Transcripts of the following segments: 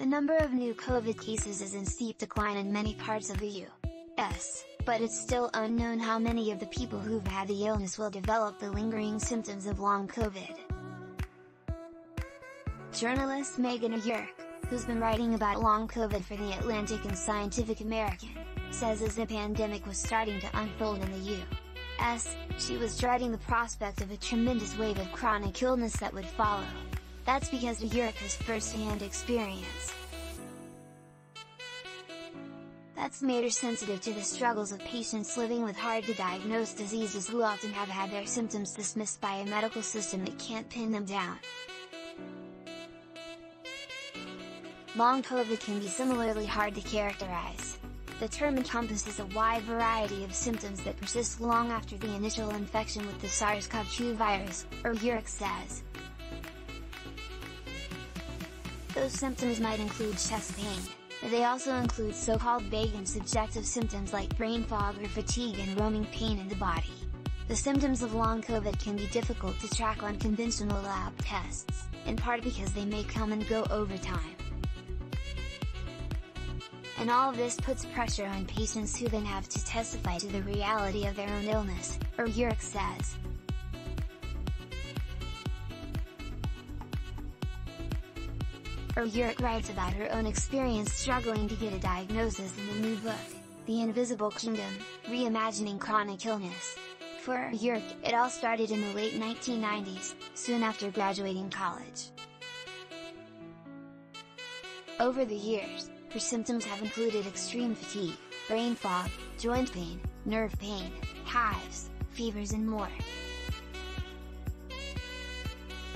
The number of new COVID cases is in steep decline in many parts of the U.S., but it's still unknown how many of the people who've had the illness will develop the lingering symptoms of long COVID. Journalist Meghan O'Rourke, who's been writing about long COVID for The Atlantic and Scientific American, says as the pandemic was starting to unfold in the U.S., she was dreading the prospect of a tremendous wave of chronic illness that would follow. That's because O'Rourke has first-hand experience. That's made her sensitive to the struggles of patients living with hard-to-diagnose diseases who often have had their symptoms dismissed by a medical system that can't pin them down. Long COVID can be similarly hard to characterize. The term encompasses a wide variety of symptoms that persist long after the initial infection with the SARS-CoV-2 virus, O'Rourke says. Those symptoms might include chest pain, but they also include so-called vague and subjective symptoms like brain fog or fatigue and roaming pain in the body. The symptoms of long COVID can be difficult to track on conventional lab tests, in part because they may come and go over time. And all of this puts pressure on patients who then have to testify to the reality of their own illness, O'Rourke says. O'Rourke writes about her own experience struggling to get a diagnosis in the new book, The Invisible Kingdom, Reimagining Chronic Illness. For O'Rourke, it all started in the late 1990s, soon after graduating college. Over the years, her symptoms have included extreme fatigue, brain fog, joint pain, nerve pain, hives, fevers and more.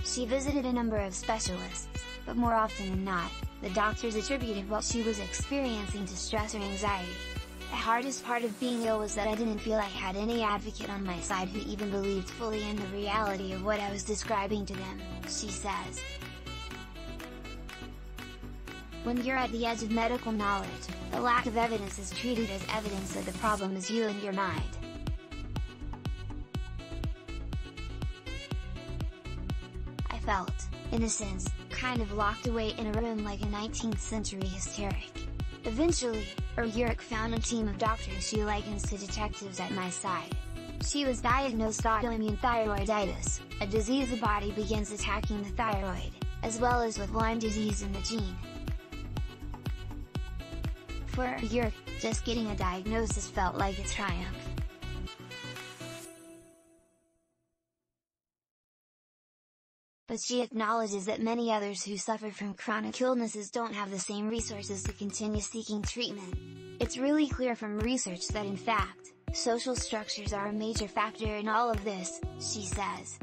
She visited a number of specialists, but more often than not, the doctors attributed what she was experiencing to stress or anxiety. The hardest part of being ill was that I didn't feel I had any advocate on my side who even believed fully in the reality of what I was describing to them, she says. When you're at the edge of medical knowledge, the lack of evidence is treated as evidence that the problem is you and your mind. I felt, in a sense, kind of locked away in a room like a 19th century hysteric. Eventually, O'Rourke found a team of doctors she likens to detectives at my side. She was diagnosed autoimmune thyroiditis, a disease the body begins attacking the thyroid, as well as with Lyme disease in the gene. For O'Rourke, just getting a diagnosis felt like a triumph. But she acknowledges that many others who suffer from chronic illnesses don't have the same resources to continue seeking treatment. It's really clear from research that in fact, social structures are a major factor in all of this, she says.